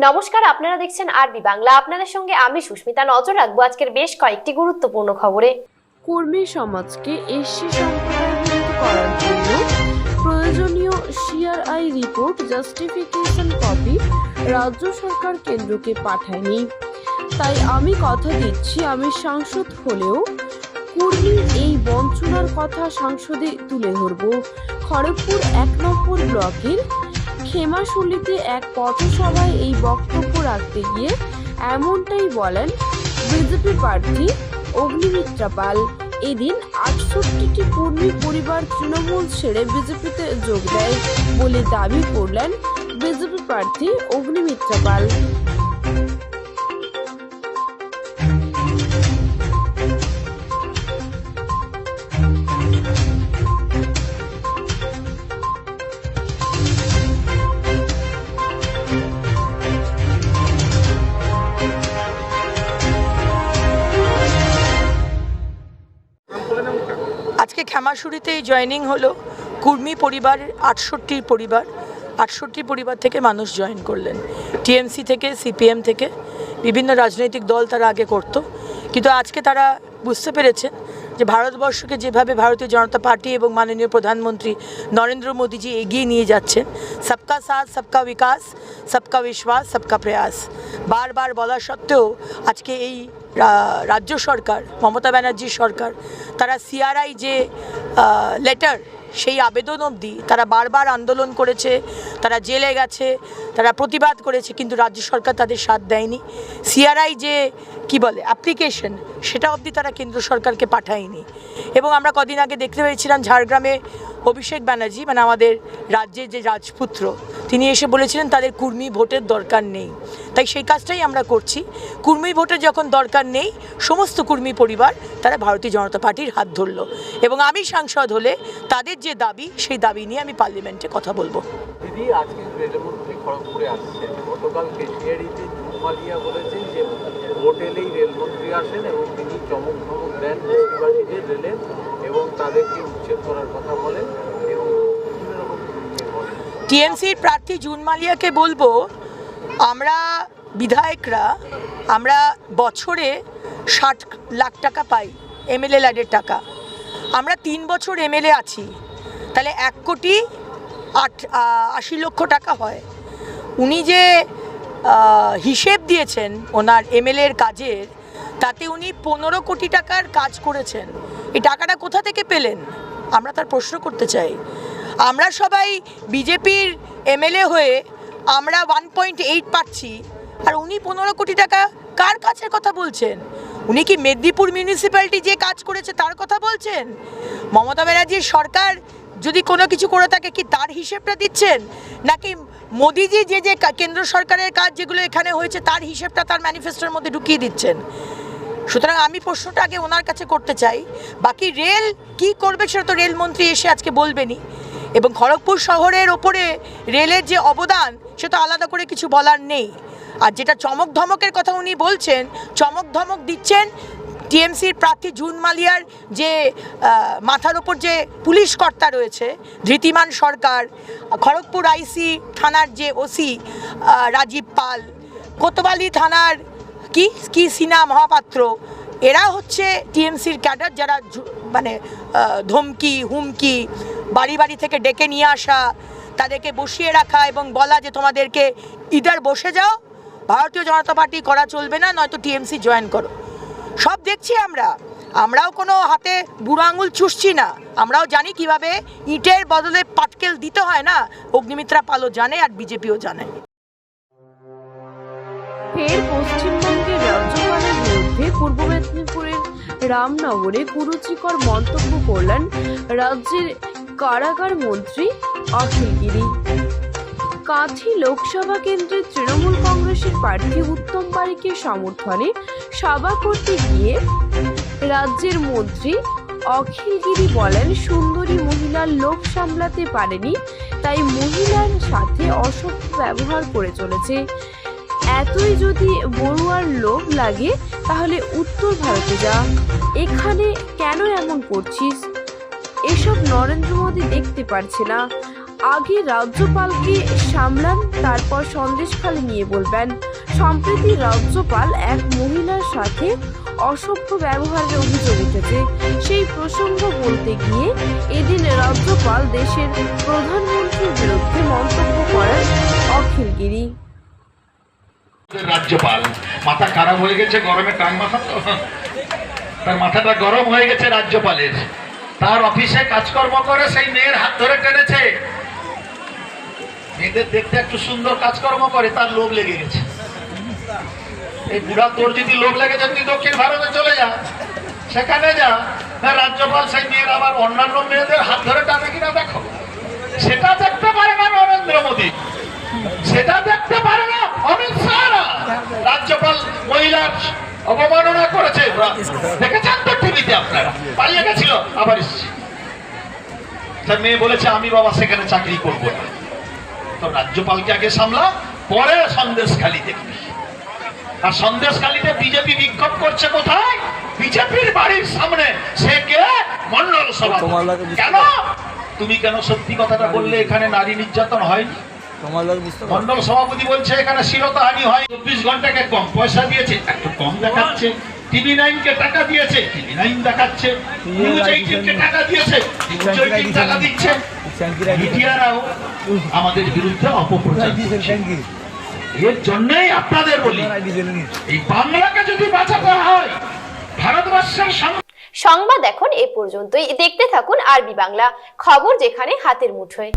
নমস্কার, আপনারা দেখছেন আরবি বাংলা। আপনাদের সঙ্গে আমি সুস্মিতা। নজর রাখবো আজকের বেশ কয়েকটি গুরুত্বপূর্ণ খবরে। কর্মী সমাজকে এসসি সম্প্রদায়ভুক্ত করার জন্য প্রয়োজনীয় সিআরআই রিপোর্ট জাস্টিফিকেশন কপি রাজ্য সরকার কেন্দ্রকে পাঠায়নি। তাই আমি কথা দিচ্ছি, আমি সাংসদ হলেও কর্মীর এই বঞ্চনার কথা সংসদে তুলে ধরব। খড়গপুর ১ নম্বর ব্লকের খেমাশুলিতে এক পথসভায় এই বক্তব্য রাখতে গিয়ে এমনটাই বলেন বিজেপি প্রার্থী অগ্নিমিত্রা পাল। এদিন ৬৮টি কর্মী পরিবার তৃণমূল ছেড়ে বিজেপিতে যোগ দেয় বলে দাবি করলেন বিজেপি প্রার্থী অগ্নিমিত্রা পাল। আজকে খেমাশুরিতে জয়েনিং হলো কুর্মী পরিবার, ৬৮টি পরিবার থেকে মানুষ জয়েন করলেন। টিএমসি থেকে, সিপিএম থেকে, বিভিন্ন রাজনৈতিক দল তারা আগে করত, কিন্তু আজকে তারা বুঝতে পেরেছেন যে ভারতবর্ষকে যেভাবে ভারতীয় জনতা পার্টি এবং মাননীয় প্রধানমন্ত্রী নরেন্দ্র মোদীজি এগিয়ে নিয়ে যাচ্ছেন, সবকা সাথ সবকা বিকাশ, সবকা বিশ্বাস, সবকা প্রয়াস, বারবার বলা সত্ত্বেও আজকে এই রাজ্য সরকার, মমতা ব্যানার্জির সরকার, তারা সিআরআই যে লেটার, সেই আবেদন অবধি তারা বারবার আন্দোলন করেছে, তারা জেলে গেছে, তারা প্রতিবাদ করেছে, কিন্তু রাজ্য সরকার তাদের সাথ দেয়নি। সিআরআই যে অ্যাপ্লিকেশন, সেটা অবধি তারা কেন্দ্র সরকারকে পাঠায়নি। এবং আমরা কদিন আগে দেখতে পেয়েছিলাম ঝাড়গ্রামে অভিষেক ব্যানার্জি, মানে আমাদের রাজ্যের যে রাজপুত্র, তিনি এসে বলেছিলেন তাদের কর্মী ভোটের দরকার নেই। তাই সেই কাজটাই আমরা করছি। কর্মী ভোটের যখন দরকার নেই, সমস্ত কর্মী পরিবার তারা ভারতীয় জনতা পার্টির হাত ধরল, এবং আমি সাংসদ হলে তাদের যে দাবি, সেই দাবি নিয়ে আমি পার্লামেন্টে কথা বলবো। দিদি, আজকে রেলমন্ত্রী খড়গপুরে আসছেন। গতকাল কেশিয়ারিতে জুমালিয়া বলেছেন যে ভোট এলেই রেলমন্ত্রী আসেন এবং তিনি চমক ধমক দেন বস্তিবাসীদের রেলের, এবং তাদেরকে উচ্ছেদ করার কথা বলেন এবং বিভিন্ন রকম বলেন। টিএমসির প্রার্থী জুনমালিয়াকে বলবো, আমরা বিধায়করা আমরা বছরে ৬০ লাখ টাকা পাই, এমএলএ ল্যাডের টাকা। আমরা ৩ বছর এমএলএ আছি, তাহলে ১,৮০,০০,০০০ টাকা হয়। উনি যে হিসেব দিয়েছেন ওনার এমএলএর কাজের, তাতে উনি ১৫ কোটি টাকার কাজ করেছেন। এই টাকাটা কোথা থেকে পেলেন, আমরা তার প্রশ্ন করতে চাই। আমরা সবাই বিজেপির এমএলএ হয়ে আমরা 1.8 পাচ্ছি, আর উনি 15 কোটি টাকা কার কাজের কথা বলছেন? উনি কি মেদিনীপুর মিউনিসিপ্যালিটি যে কাজ করেছে তার কথা বলছেন? মমতা ব্যানার্জির সরকার যদি কোনো কিছু করে থাকে, কি তার হিসেবটা দিচ্ছেন? নাকি মোদিজি যে যে কেন্দ্র সরকারের কাজ যেগুলো এখানে হয়েছে তার হিসেবটা তার ম্যানিফেস্টোর মধ্যে ঢুকিয়ে দিচ্ছেন? সুতরাং আমি প্রশ্নটা আগে ওনার কাছে করতে চাই। বাকি রেল কি করবে সেটা তো রেলমন্ত্রী এসে আজকে বলবেনই। এবং খড়গপুর শহরের ওপরে রেলের যে অবদান, সেটা আলাদা করে কিছু বলার নেই। আর যেটা চমক ধমকের কথা উনি বলছেন, চমক ধমক দিচ্ছেন টিএমসির প্রার্থী জুনমালিয়ার যে মাথার ওপর যে পুলিশ কর্তা রয়েছে, ধৃতিমান সরকার, খড়গপুর আইসি থানার যে ওসি রাজীব পাল, কোতোয়ালি থানার কি সিনা মহাপাত্র, এরা হচ্ছে টিএমসির ক্যাডার, যারা মানে ধমকি হুমকি, বাড়ি বাড়ি থেকে ডেকে নিয়ে আসা, তাদেরকে বসিয়ে রাখা এবং বলা যে তোমাদেরকে ইদার বসে যাও, ভারতীয় জনতা পার্টি করা চলবে না, নয়তো টিএমসি জয়েন করো। সব দেখছি আমরাও কোনো হাতে বুড়ো আঙুল চুষছি না। আমরাও জানি কিভাবে ইটের বদলে পাটকেল দিতে হয় না। অগ্নিমিত্রা পালও জানে, আর বিজেপিও জানে। ফের পশ্চিমবঙ্গের রাজ্যপালের বিরুদ্ধে পূর্ব মেদিনীপুরের রামনগরে কুরুচিকর মন্তব্য করলেন রাজ্যের কারাগার মন্ত্রী অখিল গিরি। কাঁথি লোকসভা কেন্দ্রের তৃণমূল কংগ্রেসের প্রার্থী উত্তম বারিকের সমর্থনে সভা করতে গিয়ে রাজ্যের মন্ত্রী অখিল গিরি বলেন, সুন্দরী মহিলার লোভ সামলাতে পারেনি, তাই মহিলার সাথে অসভ্য ব্যবহার করে চলেছে। এতই যদি বড়ুয়ার লোভ লাগে, তাহলে উত্তর ভারতে যা, এখানে কেন এমন করছিস? এসব নরেন্দ্র মোদী দেখতে পারছে না। আগে রাজ্যপালকে সামলান, তারপর সন্দেশখালি নিয়ে বলবেন। সম্প্রতি রাজ্যপাল এক মহিলার সাথে অসভ্য ব্যবহারের অভিযোগ উঠেছে। সেই প্রসঙ্গ বলতে গিয়ে এদিন রাজ্যপাল দেশের প্রধানমন্ত্রীর বিরুদ্ধে মন্তব্য করেন অখিল গিরি। রাজ্যপাল মাথা খারাপ হয়ে গেছে, গরমে টাং মাথা তো, তার মাথাটা গরম হয়ে গেছে রাজ্যপালের। তার অফিসে কাজকর্ম করে সেই মেয়ের হাত ধরে টেনেছে। মেয়েদের দেখতে একটু সুন্দর কাজকর্ম করে, তার লোভ লেগে গেছে। এই বুড়া তোর যদি লোভ লেগে যায়, তুই দক্ষিণ ভারতে চলে যা, সেখানে যা। রাজ্যপাল সেই মেয়ের আবার অন্যান্য মেয়েদের হাত ধরে টানে কিনা দেখো। সেটা দেখতে পারে না নরেন্দ্র মোদী, সেটা দেখতে পারে না অমিত শাহ। রাজ্যপাল মহিলার অবমাননা করেছে, দেখেছেন তো টিভিতে আপনারা। পালিয়ে গেছিল, আবার এসছে। তার মেয়ে বলেছে আমি বাবা সেখানে চাকরি করব না। তো রাজ্যপালকে আগে সামলা, পরে সন্দেশখালি দেখবি। আর সন্দেশখালিতে বিজেপি বিক্ষোভ করছে কোথায়? বিজেপির বাড়ির সামনে। সে কে? মন্ডল সভাপতি। কেন? তুমি কেন সত্যি কথাটা বললে এখানে নারী নির্যাতন হয়নি? মন্ডল সভাপতি বলছে এখানে শ্লীলতাহানি হয়। 24 ঘন্টাকে কম পয়সা দিয়েছে, একটু কম দেখাচ্ছে। টিভি 9-কে টাকা দিয়েছে, টিভি 9 দেখাচ্ছে। নিউজ 18-কে টাকা দিয়েছে, নিউজ 18 টাকা দিচ্ছে। মিডিয়ারাও আমাদের বিরুদ্ধে অপপ্রচার করছে। এর জন্যই আপনাদের বলি, এই বাংলাকে যদি বাঁচাতে হয়, ভারতবর্ষের সংবাদ এখন এ পর্যন্তই। দেখতে থাকুন আরবি বাংলা, খবর যেখানে হাতের মুঠোয়।